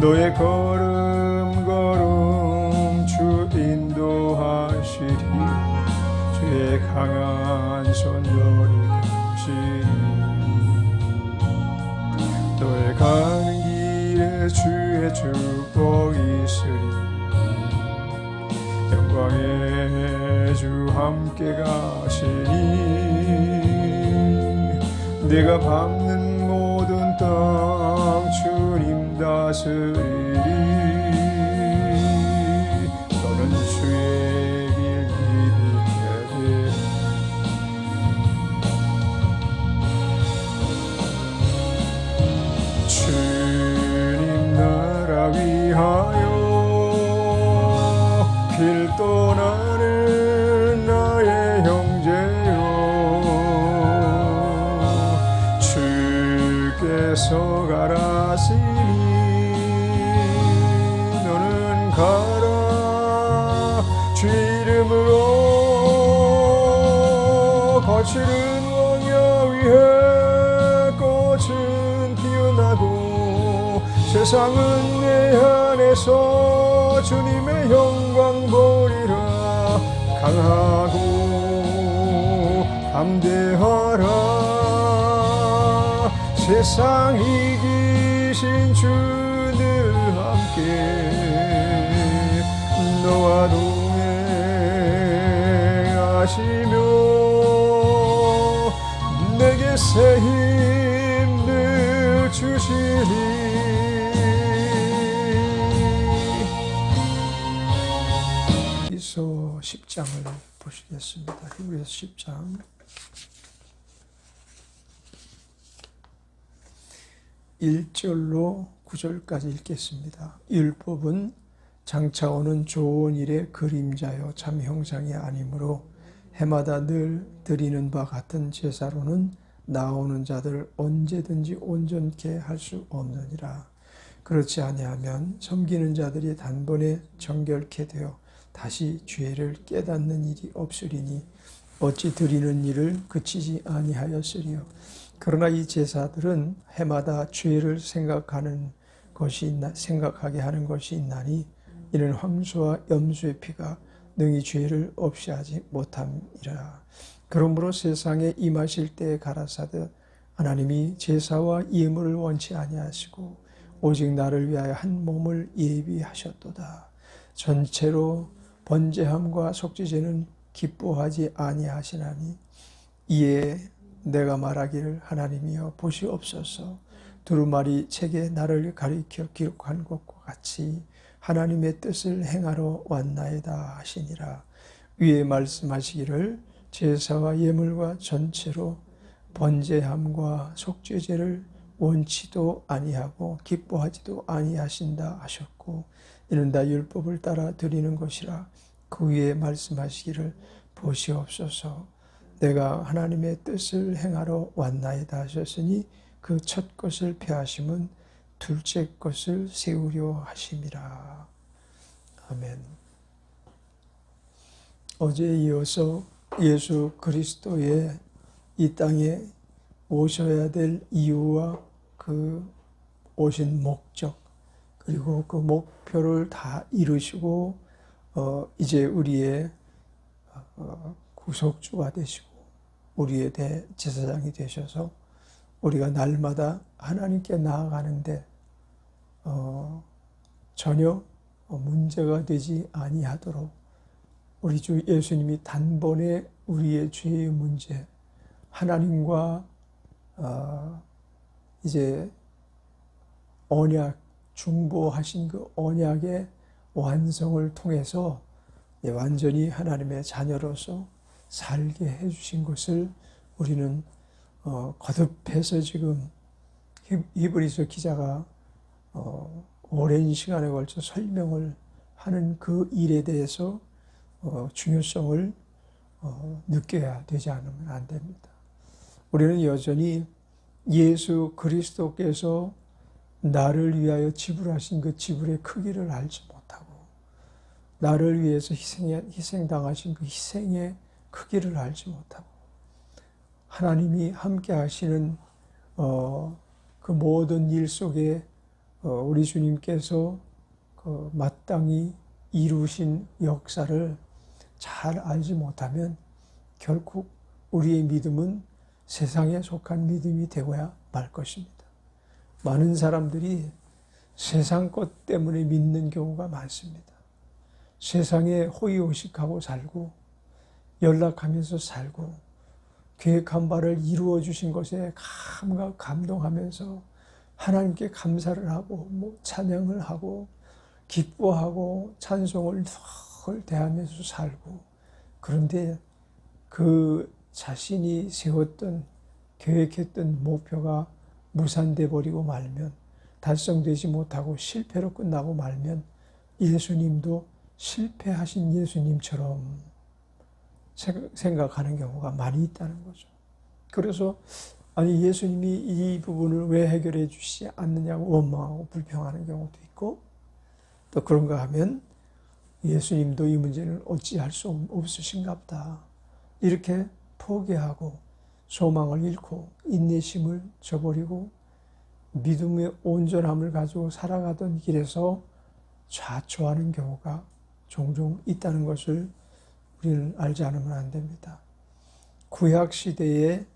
너의 걸음 주 인도하시리. 주의 강한 손 너를 거시리. 너의 가는 길에 주의 축복이 있으리. 영광의 주 함께 가시니. 내가 밟는 모든 땅 주님 다스리리. 너는 주의 길 기쁘게 주님 나라 위하여 길 떠나는 나의 형제여, 주께서 가라시니 너는 가라. 주 이름으로 거칠은 왕야 위에 꽃은 피어나고 세상은 내 안에서 주님의 영광 보리라. 강하고 담대하라. 세상 이기신 주 늘 함께 너와 동행하시며 내게 새 힘을 주시리. 히브리서 10장을 보시겠습니다. 히브리서 10장 1절로 9절까지 읽겠습니다. 율법은 장차 오는 좋은 일의 그림자요 참 형상이 아니므로 해마다 늘 드리는 바 같은 제사로는 나오는 자들 언제든지 온전케 할 수 없느니라. 그렇지 아니하면 섬기는 자들이 단번에 정결케 되어 다시 죄를 깨닫는 일이 없으리니 어찌 드리는 일을 그치지 아니하였으리요. 그러나 이 제사들은 해마다 죄를 생각하게 하는 것이 있나니 이는 황소와 염소의 피가 능히 죄를 없이 하지 못함이라. 그러므로 세상에 임하실 때에 가라사대 하나님이 제사와 예물을 원치 아니하시고 오직 나를 위하여 한 몸을 예비하셨도다. 전체로 번제함과 속죄제는 기뻐하지 아니하시나니 이에 내가 말하기를 하나님이여 보시옵소서. 두루마리 책에 나를 가리켜 기록한 것과 같이 하나님의 뜻을 행하러 왔나이다 하시니라. 위에 말씀하시기를 제사와 예물과 전체로 번제함과 속죄제를 원치도 아니하고 기뻐하지도 아니하신다 하셨고 이는 다 율법을 따라 드리는 것이라. 그 위에 말씀하시기를 보시옵소서. 내가 하나님의 뜻을 행하러 왔나이다 하셨으니 그 첫 것을 폐하심은 둘째 것을 세우려 하심이라. 아멘. 어제에 이어서 예수 그리스도의 이 땅에 오셔야 될 이유와 그 오신 목적 그리고 그 목표를 다 이루시고 이제 우리의 구속주가 되시고 우리의 대제사장이 되셔서 우리가 날마다 하나님께 나아가는데 전혀 문제가 되지 아니하도록 우리 주 예수님이 단번에 우리의 죄의 문제, 하나님과 이제 언약 중보하신 그 언약의 완성을 통해서 완전히 하나님의 자녀로서 살게 해주신 것을 우리는 거듭해서 지금 히브리서 기자가 오랜 시간에 걸쳐 설명을 하는 그 일에 대해서 중요성을 느껴야 되지 않으면 안 됩니다. 우리는 여전히 예수 그리스도께서 나를 위하여 지불하신 그 지불의 크기를 알지 못하고 나를 위해서 희생당하신 그 희생의 크기를 알지 못하고 하나님이 함께 하시는 그 모든 일 속에 우리 주님께서 마땅히 이루신 역사를 잘 알지 못하면 결국 우리의 믿음은 세상에 속한 믿음이 되고야 말 것입니다. 많은 사람들이 세상 것 때문에 믿는 경우가 많습니다. 세상에 호의호식하고 살고 연락하면서 살고 계획한 바를 이루어 주신 것에 감동하면서 하나님께 감사를 하고 찬양을 하고 기뻐하고 찬송을 늘 대하면서 살고, 그런데 그 자신이 세웠던 계획했던 목표가 무산돼 버리고 말면, 달성되지 못하고 실패로 끝나고 말면 예수님도 실패하신 예수님처럼 생각하는 경우가 많이 있다는 거죠. 그래서 아니 예수님이 이 부분을 왜 해결해 주시지 않느냐고 원망하고 불평하는 경우도 있고, 또 그런가 하면 예수님도 이 문제는 어찌할 수 없으신가 보다 이렇게 포기하고 소망을 잃고 인내심을 저버리고 믿음의 온전함을 가지고 살아가던 길에서 좌초하는 경우가 종종 있다는 것을 우리는 알지 않으면 안 됩니다. 구약 시대에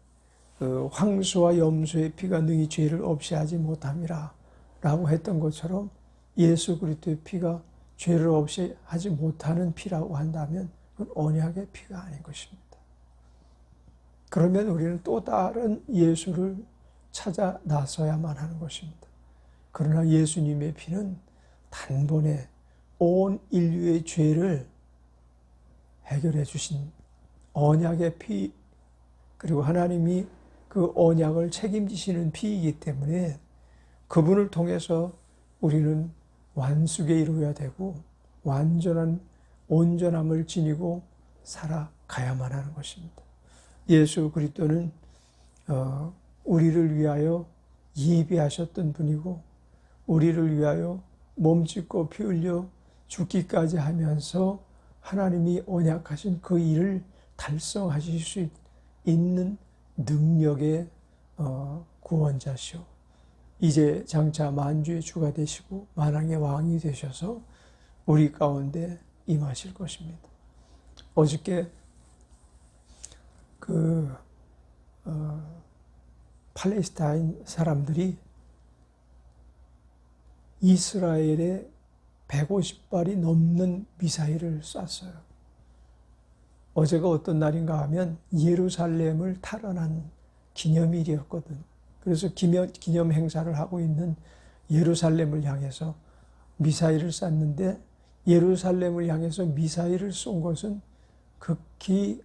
황소와 염소의 피가 능히 죄를 없이 하지 못함이라 라고 했던 것처럼 예수 그리스도의 피가 죄를 없이 하지 못하는 피라고 한다면 그건 언약의 피가 아닌 것입니다. 그러면 우리는 또 다른 예수를 찾아 나서야만 하는 것입니다. 그러나 예수님의 피는 단번에 온 인류의 죄를 해결해 주신 언약의 피, 그리고 하나님이 그 언약을 책임지시는 피이기 때문에 그분을 통해서 우리는 완숙에 이루어야 되고 완전한 온전함을 지니고 살아가야만 하는 것입니다. 예수 그리스도는 우리를 위하여 예비하셨던 분이고 우리를 위하여 몸짓고 피 흘려 죽기까지 하면서 하나님이 언약하신 그 일을 달성하실 수 있는 능력의 구원자시오. 이제 장차 만주의 주가 되시고 만왕의 왕이 되셔서 우리 가운데 임하실 것입니다. 어저께 팔레스타인 사람들이 이스라엘에 150발이 넘는 미사일을 쐈어요. 어제가 어떤 날인가 하면 예루살렘을 탈환한 기념일이었거든. 그래서 기념 행사를 하고 있는 예루살렘을 향해서 미사일을 쐈는데, 예루살렘을 향해서 미사일을 쏜 것은 극히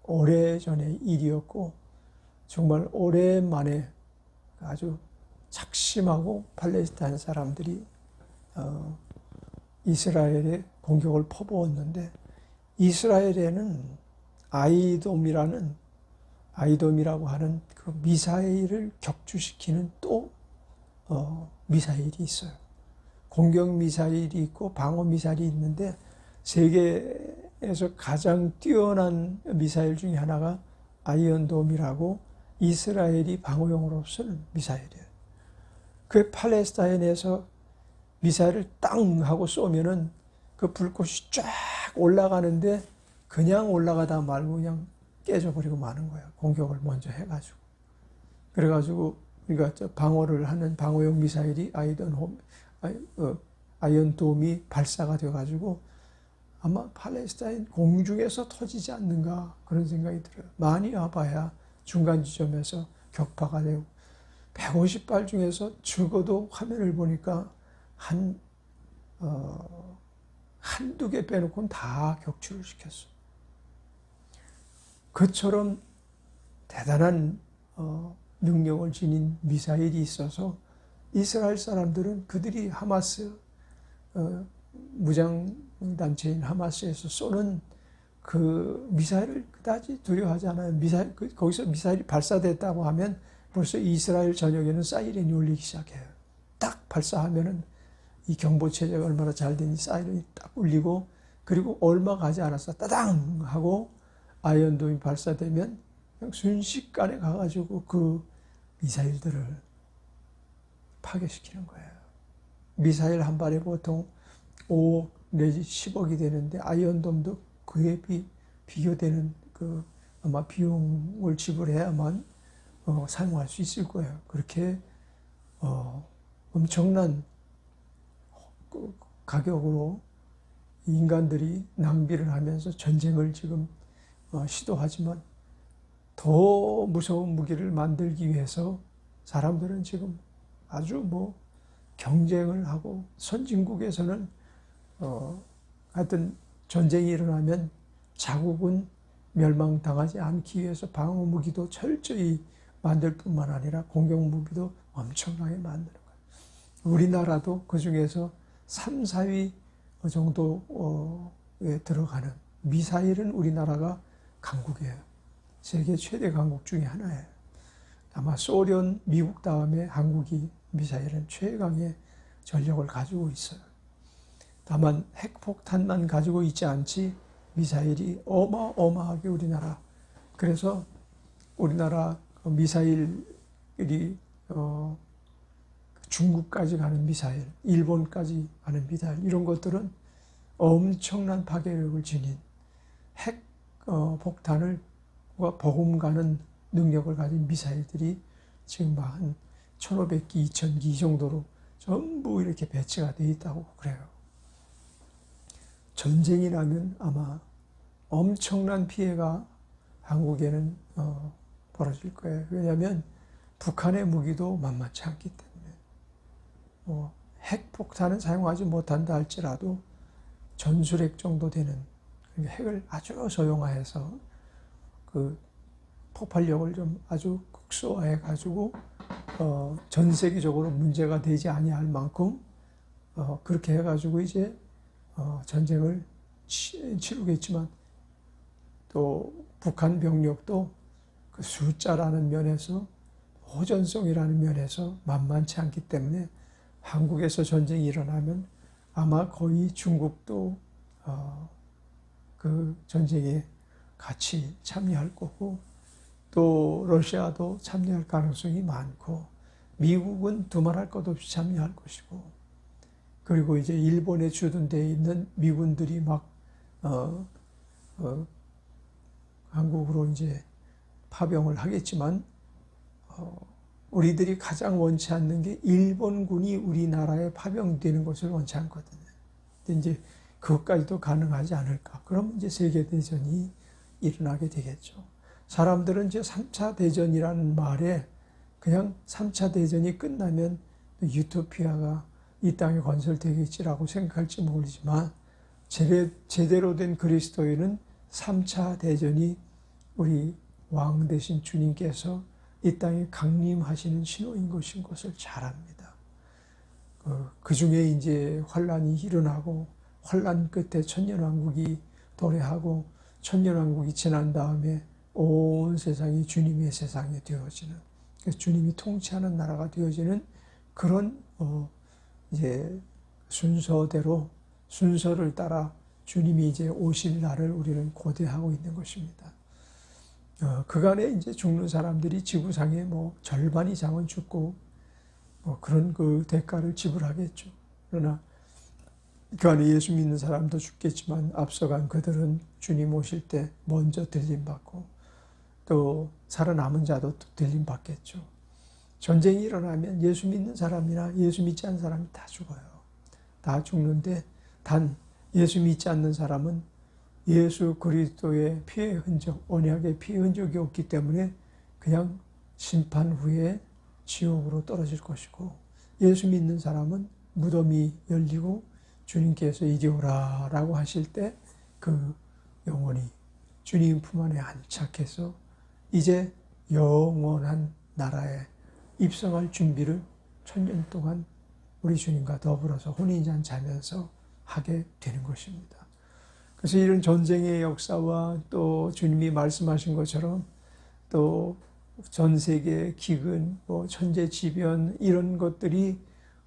오래전의 일이었고 정말 오랜만에 아주 작심하고 팔레스타인 사람들이 이스라엘에 공격을 퍼부었는데, 이스라엘에는 아이돔이라고 하는 그 미사일을 격추시키는 또 미사일이 있어요. 공격 미사일이 있고 방어 미사일이 있는데 세계에서 가장 뛰어난 미사일 중에 하나가 아이언돔이라고 이스라엘이 방어용으로 쓰는 미사일이에요. 그 팔레스타인에서 미사일을 땅 하고 쏘면은 그 불꽃이 쫙 올라가는데 그냥 올라가다 말고 그냥 깨져버리고 마는 거야. 공격을 먼저 해가지고. 그래가지고 우리가 방어를 하는 방어용 미사일이 아이언돔이 발사가 돼가지고 아마 팔레스타인 공중에서 터지지 않는가 그런 생각이 들어요. 많이 와봐야 중간 지점에서 격파가 되고 150발 중에서 적어도 화면을 보니까 한두 개 빼놓고는 다 격추를 시켰어. 그처럼 대단한 능력을 지닌 미사일이 있어서 이스라엘 사람들은 그들이 하마스 무장단체인 하마스에서 쏘는 그 미사일을 그다지 두려워하지 않아요. 거기서 미사일이 발사됐다고 하면 벌써 이스라엘 전역에는 사이렌이 울리기 시작해요. 딱 발사하면은 이 경보체제가 얼마나 잘 되니 사이렌이 딱 울리고, 그리고 얼마 가지 않아서 따당 하고 아이언돔이 발사되면 그냥 순식간에 가가지고 그 미사일들을 파괴시키는 거예요. 미사일 한 발에 보통 5 내지 10억이 되는데 아이언돔도 그에 비교되는 그 아마 비용을 지불해야만 사용할 수 있을 거예요. 그렇게 엄청난 가격으로 인간들이 낭비를 하면서 전쟁을 지금 시도하지만 더 무서운 무기를 만들기 위해서 사람들은 지금 아주 경쟁을 하고 선진국에서는 하여튼 전쟁이 일어나면 자국은 멸망당하지 않기 위해서 방어 무기도 철저히 만들 뿐만 아니라 공격 무기도 엄청나게 만드는 거예요. 우리나라도 그 중에서 3, 4위 정도에 들어가는 미사일은 우리나라가 강국이에요. 세계 최대 강국 중에 하나예요. 아마 소련, 미국 다음에 한국이 미사일은 최강의 전력을 가지고 있어요. 다만 핵폭탄만 가지고 있지 않지 미사일이 어마어마하게 우리나라. 그래서 우리나라 미사일이 중국까지 가는 미사일, 일본까지 가는 미사일 이런 것들은 엄청난 파괴력을 지닌 핵 폭탄을 버금가는 능력을 가진 미사일들이 지금 한 1,500기, 2,000기 정도로 전부 이렇게 배치가 되어 있다고 그래요. 전쟁이 나면 아마 엄청난 피해가 한국에는 벌어질 거예요. 왜냐하면 북한의 무기도 만만치 않기 때문에 핵폭탄은 사용하지 못한다 할지라도 전술핵 정도 되는 핵을 아주 소형화해서 그 폭발력을 좀 아주 극소화해 가지고 전 세계적으로 문제가 되지 아니할 만큼 그렇게 해 가지고 이제 전쟁을 치르겠지만 또 북한 병력도 그 숫자라는 면에서 호전성이라는 면에서 만만치 않기 때문에 한국에서 전쟁이 일어나면 아마 거의 중국도 그 전쟁에 같이 참여할 거고 또 러시아도 참여할 가능성이 많고 미국은 두말할 것 없이 참여할 것이고 그리고 이제 일본에 주둔되어 있는 미군들이 막 한국으로 이제 파병을 하겠지만 우리들이 가장 원치 않는 게 일본군이 우리나라에 파병되는 것을 원치 않거든요. 근데 이제 그것까지도 가능하지 않을까. 그럼 이제 세계대전이 일어나게 되겠죠. 사람들은 이제 3차 대전이라는 말에 그냥 3차 대전이 끝나면 유토피아가 이 땅에 건설되겠지라고 생각할지 모르지만 제대로 된 그리스도인은 3차 대전이 우리 왕 되신 주님께서 이 땅에 강림하시는 신호인 것을 잘 압니다. 그 중에 이제 환란이 일어나고 환란 끝에 천년왕국이 도래하고 천년왕국이 지난 다음에 온 세상이 주님의 세상이 되어지는 주님이 통치하는 나라가 되어지는 그런 이제 순서대로 순서를 따라 주님이 이제 오실 날을 우리는 고대하고 있는 것입니다. 그간에 이제 죽는 사람들이 지구상의 절반 이상은 죽고 그런 그 대가를 지불하겠죠. 그러나 그 안에 예수 믿는 사람도 죽겠지만 앞서간 그들은 주님 오실 때 먼저 들림받고 또 살아남은 자도 들림받겠죠. 전쟁이 일어나면 예수 믿는 사람이나 예수 믿지 않는 사람이 다 죽어요. 다 죽는데 단 예수 믿지 않는 사람은 예수 그리스도의 피의 흔적, 언약의 피의 흔적이 없기 때문에 그냥 심판 후에 지옥으로 떨어질 것이고 예수 믿는 사람은 무덤이 열리고 주님께서 이리 오라 라고 하실 때 그 영혼이 주님 품 안에 안착해서 이제 영원한 나라에 입성할 준비를 1000년 동안 우리 주님과 더불어서 혼인잔 자면서 하게 되는 것입니다. 그래서 이런 전쟁의 역사와 또 주님이 말씀하신 것처럼 또 전 세계 기근, 천재지변 이런 것들이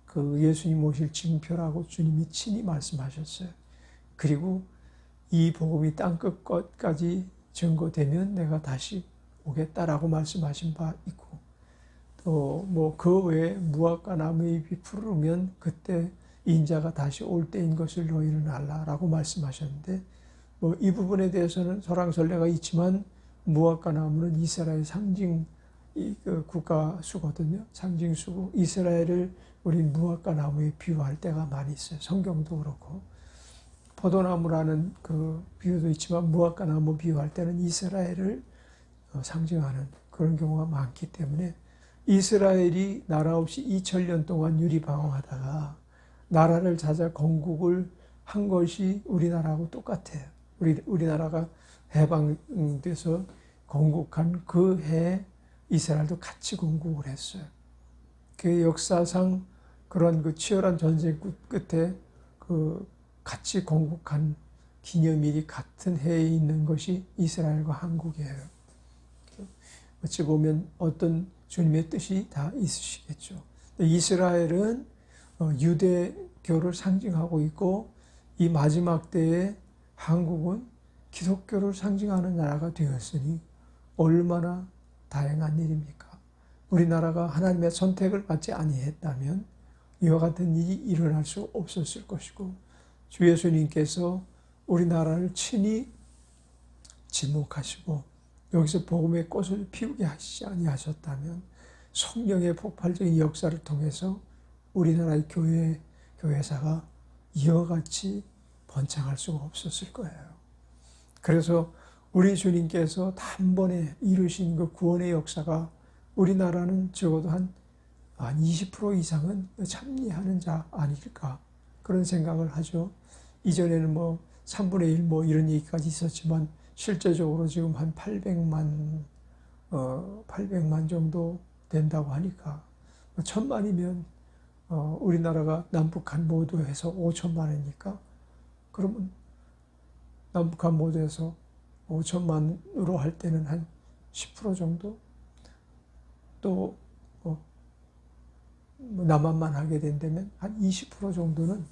그 예수님 오실 징표라고 주님이 친히 말씀하셨어요. 그리고 이 복음이 땅끝까지 증거되면 내가 다시 오겠다라고 말씀하신 바 있고 또 뭐 그 외에 무화과 나무의 잎이 푸르면 그때 인자가 다시 올 때인 것을 너희는 알라라고 말씀하셨는데, 뭐 이 부분에 대해서는 설왕설래가 있지만 무화과 나무는 이스라엘 상징 그 국가수거든요. 상징수고 이스라엘을 우린 무화과 나무에 비유할 때가 많이 있어요. 성경도 그렇고 포도나무라는 그 비유도 있지만 무화과 나무 비유할 때는 이스라엘을 상징하는 그런 경우가 많기 때문에 이스라엘이 나라 없이 2000년 동안 유리방황하다가 나라를 찾아 건국을 한 것이 우리나라하고 똑같아요. 우리나라가 해방돼서 건국한 그 해에 이스라엘도 같이 건국을 했어요. 그 역사상 그런 그 치열한 전쟁 끝에 그 같이 건국한 기념일이 같은 해에 있는 것이 이스라엘과 한국이에요. 어찌 보면 어떤 주님의 뜻이 다 있으시겠죠. 이스라엘은 유대교를 상징하고 있고 이 마지막 때에 한국은 기독교를 상징하는 나라가 되었으니 얼마나 다행한 일입니까? 우리나라가 하나님의 선택을 받지 아니했다면 이와 같은 일이 일어날 수 없었을 것이고 주 예수님께서 우리나라를 친히 지목하시고 여기서 복음의 꽃을 피우게 하시지 아니하셨다면 성령의 폭발적인 역사를 통해서 우리나라의 교회사가 이와 같이 번창할 수가 없었을 거예요. 그래서 우리 주님께서 단번에 이루신 그 구원의 역사가 우리나라는 적어도 한 20% 이상은 참여하는 자 아닐까 그런 생각을 하죠. 이전에는 뭐 3분의 1 뭐 이런 얘기까지 있었지만 실제적으로 지금 한 800만 정도 된다고 하니까 1000만이면 우리나라가 남북한 모두 해서 5천만이니까 그러면 남북한 모두 해서 5천만으로 할 때는 한 10% 정도 또 남한만 하게 된다면 한 20% 정도는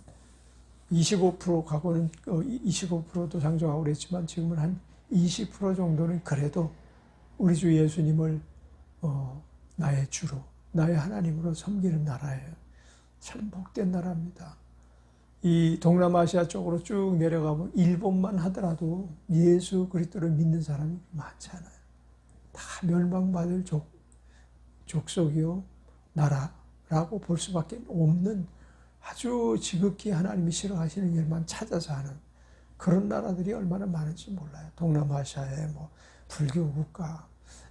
25% 과거는 25%도 상정하고 그랬지만 지금은 한 20% 정도는 그래도 우리 주 예수님을 나의 주로 나의 하나님으로 섬기는 나라예요. 참 복된 나라입니다. 이 동남아시아 쪽으로 쭉 내려가면 일본만 하더라도 예수 그리스도를 믿는 사람이 많잖아요. 다 멸망받을 족속이요 나라라고 볼 수밖에 없는 아주 지극히 하나님이 싫어하시는 일만 찾아서 하는 그런 나라들이 얼마나 많은지 몰라요. 동남아시아에 뭐 불교 국가,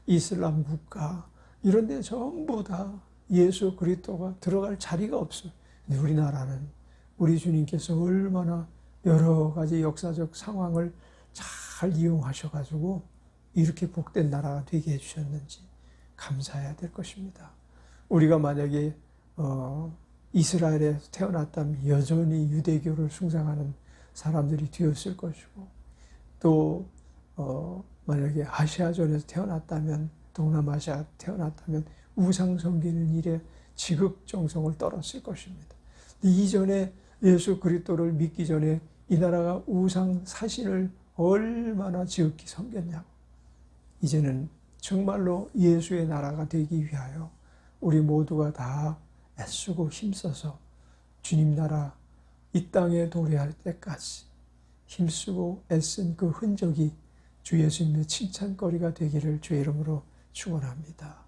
이슬람 국가 이런 데 전부 다 예수 그리스도가 들어갈 자리가 없어요. 근데 우리나라는 우리 주님께서 얼마나 여러 가지 역사적 상황을 잘 이용하셔가지고 이렇게 복된 나라가 되게 해주셨는지 감사해야 될 것입니다. 우리가 만약에 이스라엘에서 태어났다면 여전히 유대교를 숭상하는 사람들이 되었을 것이고 또 만약에 아시아권에서 태어났다면 동남아시아 태어났다면 우상 섬기는 일에 지극정성을 떨었을 것입니다. 이전에 예수 그리스도를 믿기 전에 이 나라가 우상 사신을 얼마나 지극히 섬겼냐고. 이제는 정말로 예수의 나라가 되기 위하여 우리 모두가 다 애쓰고 힘써서 주님 나라 이 땅에 도래할 때까지 힘쓰고 애쓴 그 흔적이 주 예수님의 칭찬거리가 되기를 주의 이름으로 축원합니다.